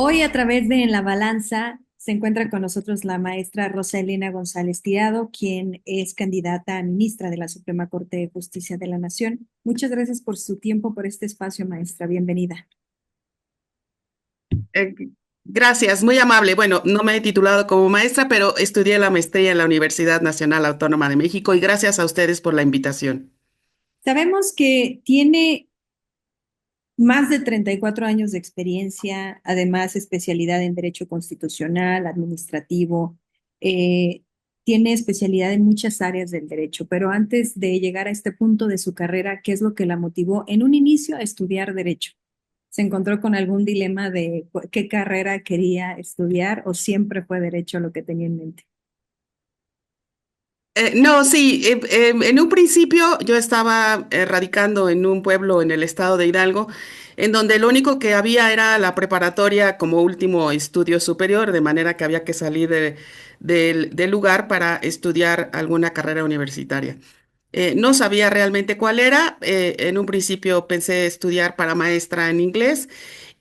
Hoy a través de En la Balanza se encuentra con nosotros la maestra Rosa Elena González Tirado, quien es candidata a ministra de la Suprema Corte de Justicia de la Nación. Muchas gracias por su tiempo, por este espacio, maestra. Bienvenida. Eh, Gracias, muy amable. Bueno, no me he titulado como maestra, pero estudié la maestría en la Universidad Nacional Autónoma de México y gracias a ustedes por la invitación. Sabemos que tiene más de 34 años de experiencia, además especialidad en Derecho Constitucional, Administrativo, eh, tiene especialidad en muchas áreas del derecho, pero antes de llegar a este punto de su carrera, ¿qué es lo que la motivó en un inicio a estudiar derecho? ¿Se encontró con algún dilema de qué carrera quería estudiar o siempre fue derecho lo que tenía en mente? No, sí, en un principio yo estaba radicando en un pueblo en el estado de Hidalgo, en donde lo único que había era la preparatoria como último estudio superior, de manera que había que salir del lugar para estudiar alguna carrera universitaria. No sabía realmente cuál era. En un principio pensé estudiar para maestra en inglés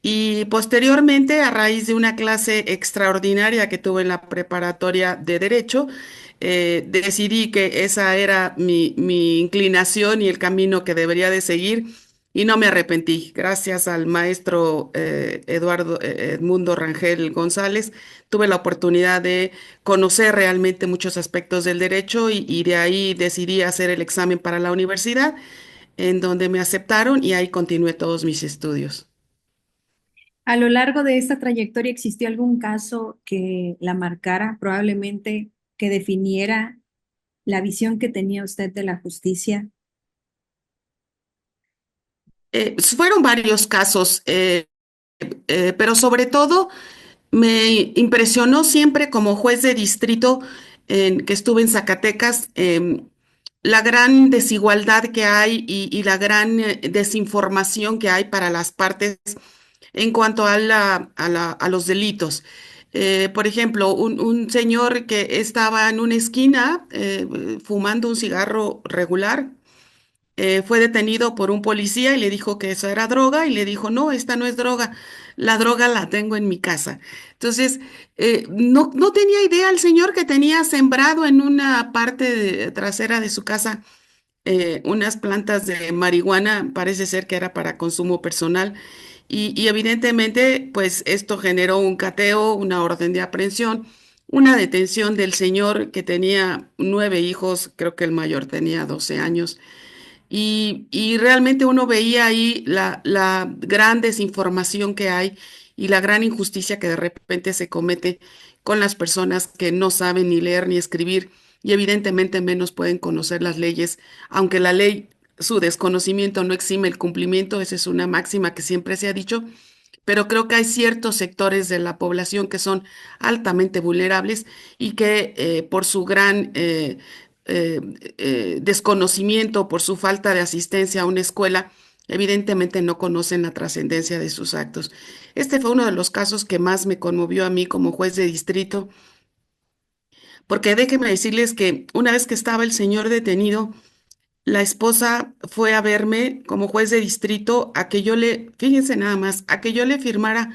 y posteriormente, a raíz de una clase extraordinaria que tuve en la preparatoria de Derecho, decidí que esa era mi inclinación y el camino que debería de seguir y no me arrepentí. Gracias al maestro Edmundo Rangel González, tuve la oportunidad de conocer realmente muchos aspectos del derecho y de ahí decidí hacer el examen para la universidad, en donde me aceptaron y ahí continué todos mis estudios. A lo largo de esta trayectoria, ¿existió algún caso que la marcara, probablemente que definiera la visión que tenía usted de la justicia? Fueron varios casos, pero sobre todo me impresionó siempre como juez de distrito que estuve en Zacatecas, la gran desigualdad que hay y la gran desinformación que hay para las partes en cuanto a los delitos. Por ejemplo, un señor que estaba en una esquina fumando un cigarro regular, fue detenido por un policía y le dijo que eso era droga y le dijo, no, esta no es droga, la droga la tengo en mi casa. Entonces, no tenía idea el señor que tenía sembrado en una parte trasera de su casa unas plantas de marihuana, parece ser que era para consumo personal. Y evidentemente, pues esto generó un cateo, una orden de aprehensión, una detención del señor que tenía 9 hijos, creo que el mayor tenía 12 años. Y realmente uno veía ahí la gran desinformación que hay y la gran injusticia que de repente se comete con las personas que no saben ni leer ni escribir y evidentemente menos pueden conocer las leyes, aunque la ley, su desconocimiento no exime el cumplimiento, esa es una máxima que siempre se ha dicho, pero creo que hay ciertos sectores de la población que son altamente vulnerables y que por su gran eh, desconocimiento, por su falta de asistencia a una escuela, evidentemente no conocen la trascendencia de sus actos. Este fue uno de los casos que más me conmovió a mí como juez de distrito, porque déjenme decirles que una vez que estaba el señor detenido, la esposa fue a verme como juez de distrito a que yo le, fíjense nada más, a que yo le firmara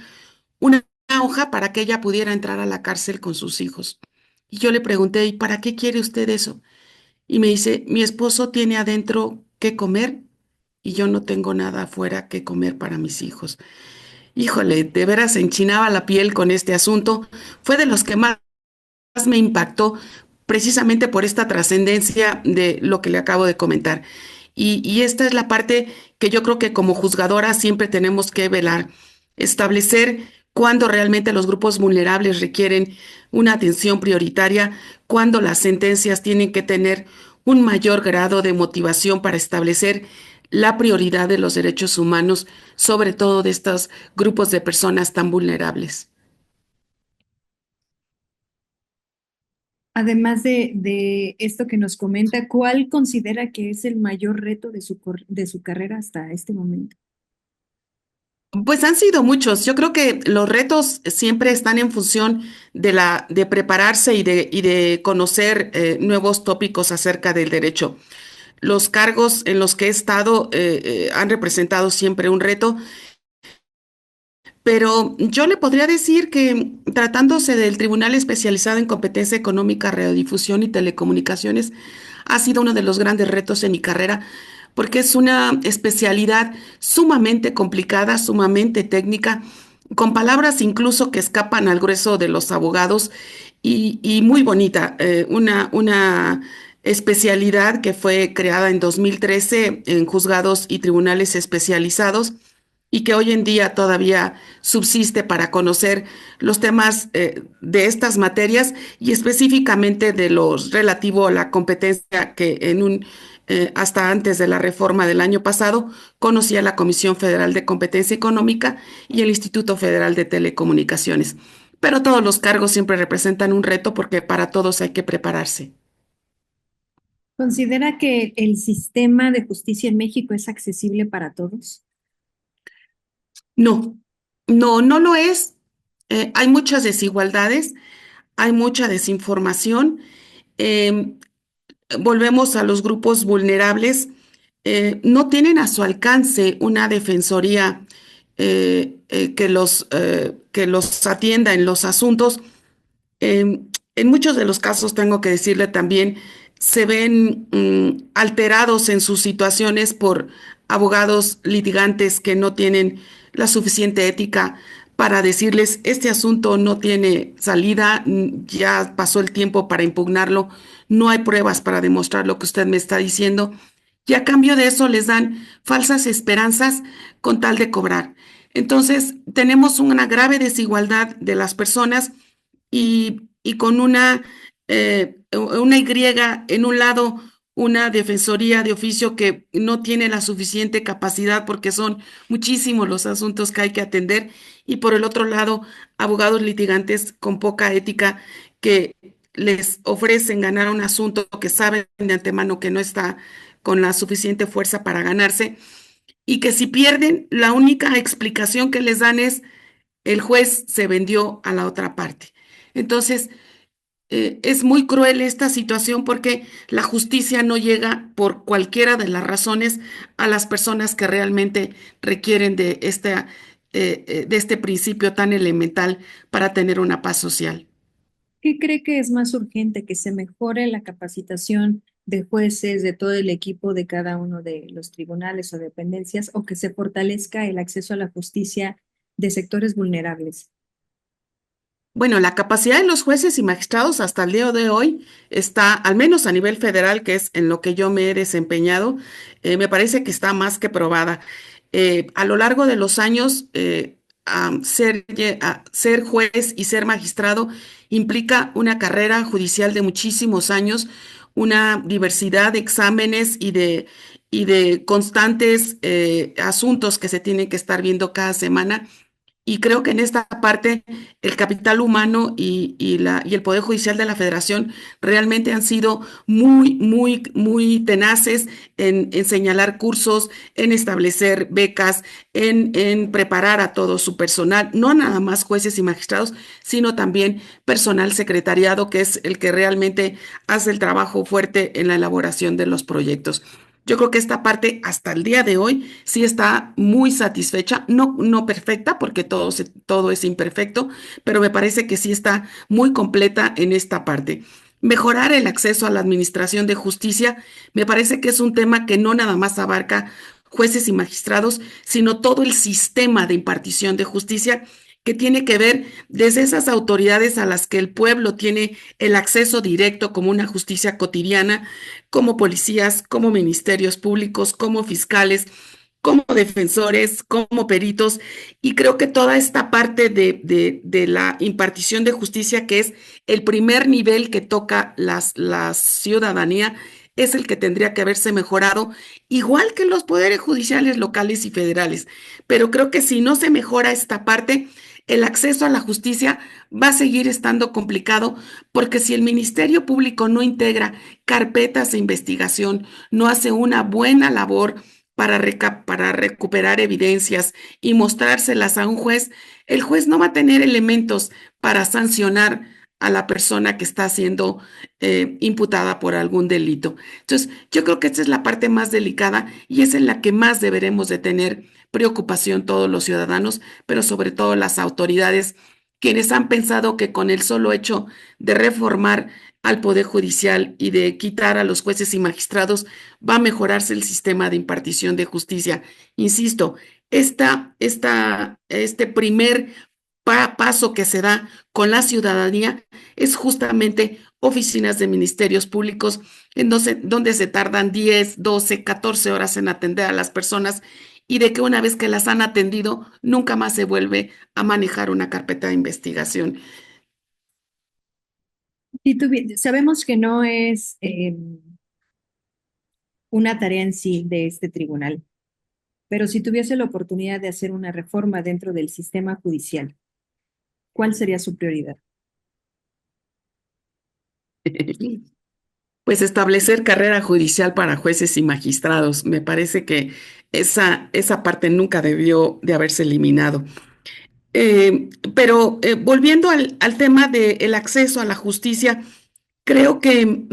una hoja para que ella pudiera entrar a la cárcel con sus hijos. Y yo le pregunté, ¿y para qué quiere usted eso? Y me dice, mi esposo tiene adentro qué comer y yo no tengo nada afuera que comer para mis hijos. Híjole, de veras se enchinaba la piel con este asunto. Fue de los que más me impactó precisamente por esta trascendencia de lo que le acabo de comentar. Y esta es la parte que yo creo que como juzgadora siempre tenemos que velar, establecer cuándo realmente los grupos vulnerables requieren una atención prioritaria, cuándo las sentencias tienen que tener un mayor grado de motivación para establecer la prioridad de los derechos humanos, sobre todo de estos grupos de personas tan vulnerables. Además de esto que nos comenta, ¿cuál considera que es el mayor reto de de su carrera hasta este momento? Pues han sido muchos. Yo creo que los retos siempre están en función de prepararse y de conocer nuevos tópicos acerca del derecho. Los cargos en los que he estado han representado siempre un reto, pero yo le podría decir que tratándose del Tribunal Especializado en Competencia Económica, Radiodifusión y Telecomunicaciones, ha sido uno de los grandes retos en mi carrera, porque es una especialidad sumamente complicada, sumamente técnica, con palabras incluso que escapan al grueso de los abogados y muy bonita, una especialidad que fue creada en 2013 en juzgados y tribunales especializados y que hoy en día todavía subsiste para conocer los temas de estas materias y específicamente de los relativo a la competencia que hasta antes de la reforma del año pasado conocía la Comisión Federal de Competencia Económica y el Instituto Federal de Telecomunicaciones. Pero todos los cargos siempre representan un reto porque para todos hay que prepararse. ¿Considera que el sistema de justicia en México es accesible para todos? No, no lo es. Hay muchas desigualdades, hay mucha desinformación. em, Volvemos a los grupos vulnerables. No tienen a su alcance una defensoría que los atienda en los asuntos. En muchos de los casos, tengo que decirle también, se ven alterados en sus situaciones por abogados litigantes que no tienen la suficiente ética para decirles, este asunto no tiene salida, ya pasó el tiempo para impugnarlo, no hay pruebas para demostrar lo que usted me está diciendo, y a cambio de eso les dan falsas esperanzas con tal de cobrar. Entonces, tenemos una grave desigualdad de las personas y con una Y en un lado, una defensoría de oficio que no tiene la suficiente capacidad porque son muchísimos los asuntos que hay que atender, y por el otro lado, abogados litigantes con poca ética que les ofrecen ganar un asunto que saben de antemano que no está con la suficiente fuerza para ganarse, y que si pierden, la única explicación que les dan es el juez se vendió a la otra parte. Entonces, es muy cruel esta situación porque la justicia no llega por cualquiera de las razones a las personas que realmente requieren de este principio tan elemental para tener una paz social. ¿Qué cree que es más urgente, que se mejore la capacitación de jueces, de todo el equipo de cada uno de los tribunales o dependencias, o que se fortalezca el acceso a la justicia de sectores vulnerables? Bueno, la capacidad de los jueces y magistrados hasta el día de hoy está, al menos a nivel federal, que es en lo que yo me he desempeñado, me parece que está más que probada. A lo largo de los años, ser juez y ser magistrado implica una carrera judicial de muchísimos años, una diversidad de exámenes y de constantes asuntos que se tienen que estar viendo cada semana. Y creo que en esta parte el capital humano y el Poder Judicial de la Federación realmente han sido muy tenaces en señalar cursos, en establecer becas, en preparar a todo su personal, no nada más jueces y magistrados, sino también personal secretariado, que es el que realmente hace el trabajo fuerte en la elaboración de los proyectos. Yo creo que esta parte hasta el día de hoy sí está muy satisfecha, no perfecta, porque todo es imperfecto, pero me parece que sí está muy completa en esta parte. Mejorar el acceso a la administración de justicia me parece que es un tema que no nada más abarca jueces y magistrados, sino todo el sistema de impartición de justicia que tiene que ver desde esas autoridades a las que el pueblo tiene el acceso directo como una justicia cotidiana, como policías, como ministerios públicos, como fiscales, como defensores, como peritos, y creo que toda esta parte de la impartición de justicia, que es el primer nivel que toca la ciudadanía, es el que tendría que haberse mejorado, igual que los poderes judiciales locales y federales. Pero creo que si no se mejora esta parte, el acceso a la justicia va a seguir estando complicado, porque si el Ministerio Público no integra carpetas de investigación, no hace una buena labor para recuperar evidencias y mostrárselas a un juez, el juez no va a tener elementos para sancionar a la persona que está siendo imputada por algún delito. Entonces, yo creo que esta es la parte más delicada y es en la que más deberemos de tener preocupación todos los ciudadanos, pero sobre todo las autoridades, quienes han pensado que con el solo hecho de reformar al Poder Judicial y de quitar a los jueces y magistrados va a mejorarse el sistema de impartición de justicia. Insisto, este primer paso que se da con la ciudadanía es justamente oficinas de ministerios públicos donde se tardan 10, 12, 14 horas en atender a las personas y de que una vez que las han atendido, nunca más se vuelve a manejar una carpeta de investigación. Si sabemos que no es una tarea en sí de este tribunal, pero si tuviese la oportunidad de hacer una reforma dentro del sistema judicial, ¿cuál sería su prioridad? Pues establecer carrera judicial para jueces y magistrados. Me parece que esa parte nunca debió de haberse eliminado. Pero volviendo al tema del acceso a la justicia, creo que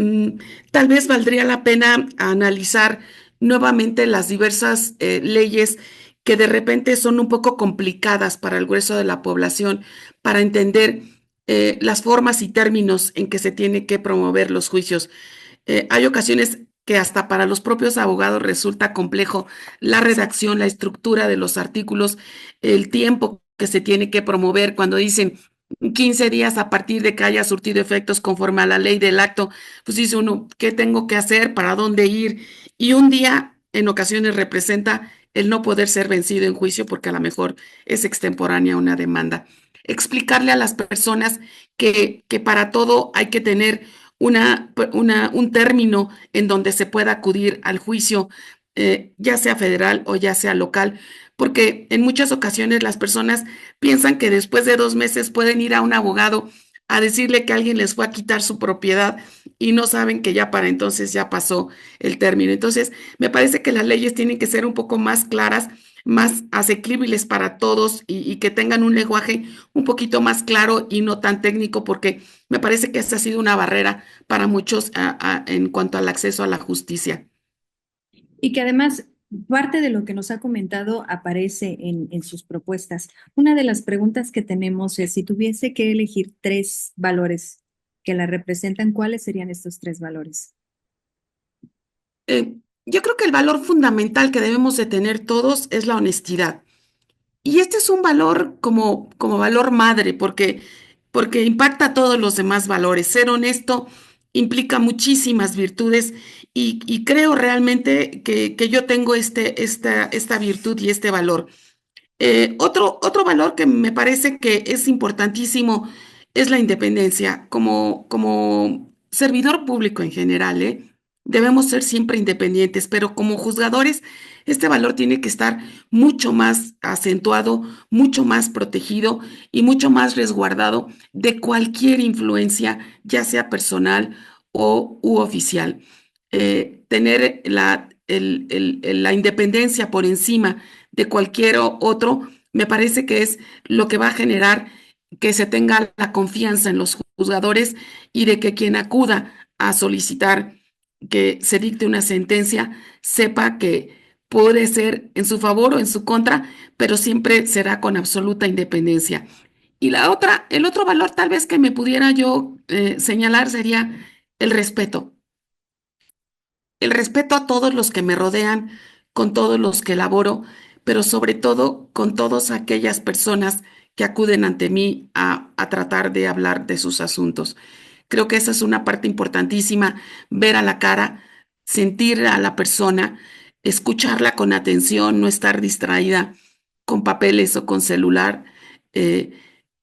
tal vez valdría la pena analizar nuevamente las diversas leyes que de repente son un poco complicadas para el grueso de la población para entender las formas y términos en que se tiene que promover los juicios. Hay ocasiones que hasta para los propios abogados resulta complejo la redacción, la estructura de los artículos, el tiempo que se tiene que promover cuando dicen 15 días a partir de que haya surtido efectos conforme a la ley del acto, pues dice uno, ¿qué tengo que hacer? ¿Para dónde ir? Y un día en ocasiones representa el no poder ser vencido en juicio porque a lo mejor es extemporánea una demanda. Explicarle a las personas que para todo hay que tener un término en donde se pueda acudir al juicio, ya sea federal o ya sea local, porque en muchas ocasiones las personas piensan que después de 2 meses pueden ir a un abogado a decirle que alguien les fue a quitar su propiedad y no saben que ya para entonces ya pasó el término. Entonces, me parece que las leyes tienen que ser un poco más claras, más asequibles para todos y que tengan un lenguaje un poquito más claro y no tan técnico, porque me parece que esta ha sido una barrera para muchos en cuanto al acceso a la justicia. Y que además parte de lo que nos ha comentado aparece en sus propuestas. Una de las preguntas que tenemos es, si tuviese que elegir tres valores que la representan, ¿cuáles serían estos tres valores? Eh, yo creo que el valor fundamental que debemos de tener todos es la honestidad. Y este es un valor como valor madre, porque impacta a todos los demás valores. Ser honesto implica muchísimas virtudes y creo realmente que yo tengo esta virtud y este valor. Otro valor que me parece que es importantísimo es la independencia. Como servidor público en general, debemos ser siempre independientes, pero como juzgadores, este valor tiene que estar mucho más acentuado, mucho más protegido y mucho más resguardado de cualquier influencia, ya sea personal u oficial. Tener la independencia por encima de cualquier otro, me parece que es lo que va a generar que se tenga la confianza en los juzgadores y de que quien acuda a solicitar que se dicte una sentencia sepa que puede ser en su favor o en su contra, pero siempre será con absoluta independencia. Y el otro valor tal vez que me pudiera yo señalar sería el respeto. El respeto a todos los que me rodean, con todos los que laboro, pero sobre todo con todas aquellas personas que acuden ante mí a tratar de hablar de sus asuntos. Creo que esa es una parte importantísima, ver a la cara, sentir a la persona, escucharla con atención, no estar distraída con papeles o con celular. Eh,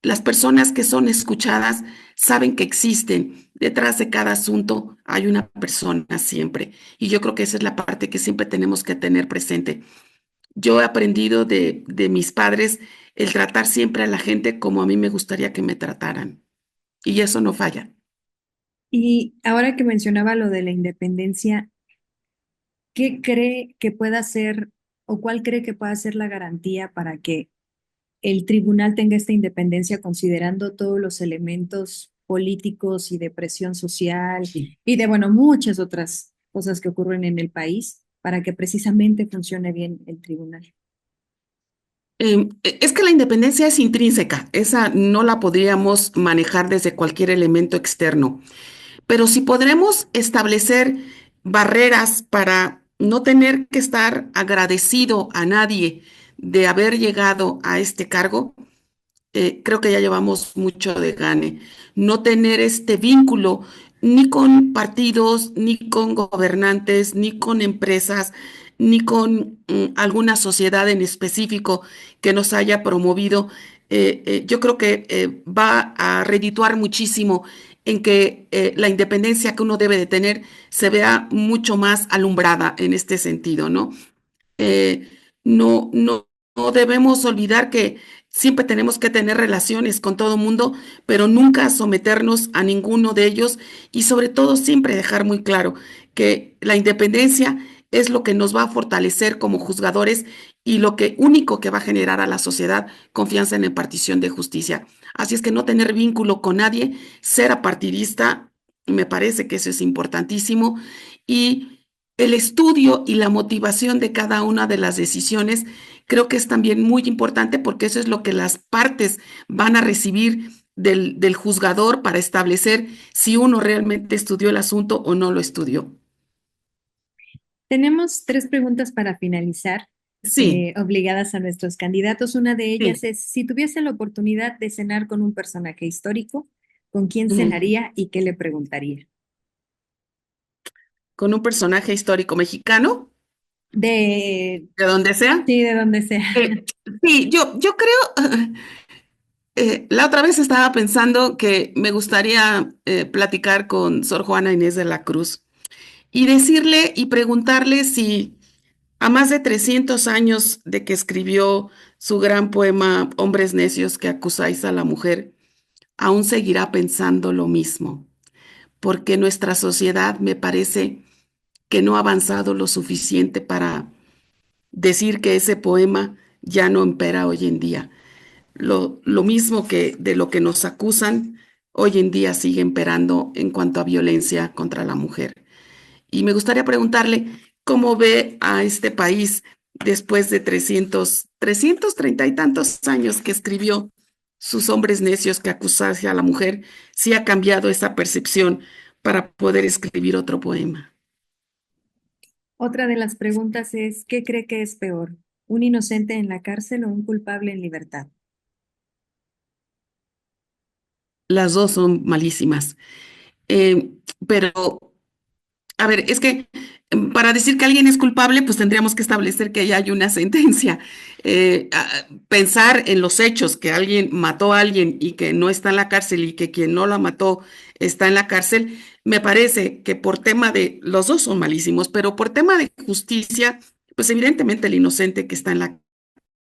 las personas que son escuchadas saben que existen. Detrás de cada asunto hay una persona siempre. Y yo creo que esa es la parte que siempre tenemos que tener presente. Yo he aprendido de mis padres el tratar siempre a la gente como a mí me gustaría que me trataran. Y eso no falla. Y ahora que mencionaba lo de la independencia, ¿qué cree que pueda ser o cuál cree que pueda ser la garantía para que el tribunal tenga esta independencia considerando todos los elementos políticos y de presión social Sí. y de, bueno, muchas otras cosas que ocurren en el país para que precisamente funcione bien el tribunal. Es que la independencia es intrínseca, esa no la podríamos manejar desde cualquier elemento externo, pero si podremos establecer barreras para no tener que estar agradecido a nadie de haber llegado a este cargo, creo que ya llevamos mucho de gane. No tener este vínculo ni con partidos, ni con gobernantes, ni con empresas, ni con alguna sociedad en específico que nos haya promovido. Yo creo que va a redituar muchísimo en que la independencia que uno debe de tener se vea mucho más alumbrada en este sentido, ¿no? eh, no debemos olvidar que siempre tenemos que tener relaciones con todo mundo, pero nunca someternos a ninguno de ellos y sobre todo siempre dejar muy claro que la independencia es lo que nos va a fortalecer como juzgadores y lo que único que va a generar a la sociedad confianza en la impartición de justicia. Así es que no tener vínculo con nadie, ser apartidista, me parece que eso es importantísimo y el estudio y la motivación de cada una de las decisiones creo que es también muy importante porque eso es lo que las partes van a recibir del juzgador para establecer si uno realmente estudió el asunto o no lo estudió. Tenemos tres preguntas para finalizar, Sí, obligadas a nuestros candidatos. Una de ellas sí. es, si tuviese la oportunidad de cenar con un personaje histórico, ¿con quién Ujú. cenaría y qué le preguntaría? Con un personaje histórico mexicano, De, de donde sea. sí, de donde sea. Eh, sí, yo creo, la otra vez estaba pensando que me gustaría platicar con Sor Juana Inés de la Cruz y decirle y preguntarle si a más de 300 años de que escribió su gran poema Hombres necios que acusáis a la mujer, aún seguirá pensando lo mismo, porque nuestra sociedad me parece que no ha avanzado lo suficiente para decir que ese poema ya no impera hoy en día. Lo mismo que de lo que nos acusan, hoy en día sigue imperando en cuanto a violencia contra la mujer. Y me gustaría preguntarle cómo ve a este país después de 330 y tantos años que escribió sus hombres necios que acusase a la mujer, si ha cambiado esa percepción para poder escribir otro poema. Otra de las preguntas es, ¿qué cree que es peor? ¿Un inocente en la cárcel o un culpable en libertad? Las dos son malísimas. Eh, pero A ver, es que para decir que alguien es culpable, pues tendríamos que establecer que ya hay una sentencia. Pensar en los hechos, que alguien mató a alguien y que no está en la cárcel y que quien no la mató está en la cárcel, me parece que por tema de, los dos son malísimos, pero por tema de justicia, pues evidentemente el inocente que está en la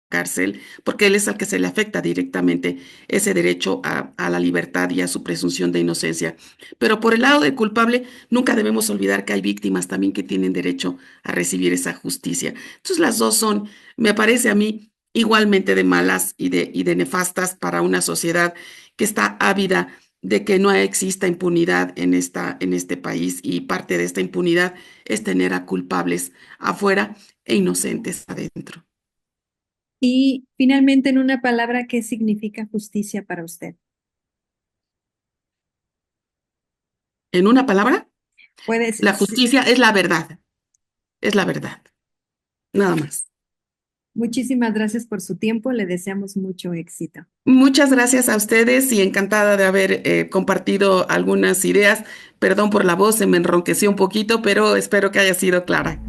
cárcel, porque él es al que se le afecta directamente ese derecho a la libertad y a su presunción de inocencia. Pero por el lado del culpable, nunca debemos olvidar que hay víctimas también que tienen derecho a recibir esa justicia. Entonces las dos son, me parece a mí, igualmente de malas y de nefastas para una sociedad que está ávida de que no exista impunidad en este país y parte de esta impunidad es tener a culpables afuera e inocentes adentro. Y finalmente, en una palabra, ¿qué significa justicia para usted? En una palabra, Puedes, la justicia es la verdad, nada más. muchísimas gracias por su tiempo, le deseamos mucho éxito. Muchas gracias a ustedes y encantada de haber compartido algunas ideas. Perdón por la voz, se me enronqueció un poquito, pero espero que haya sido clara.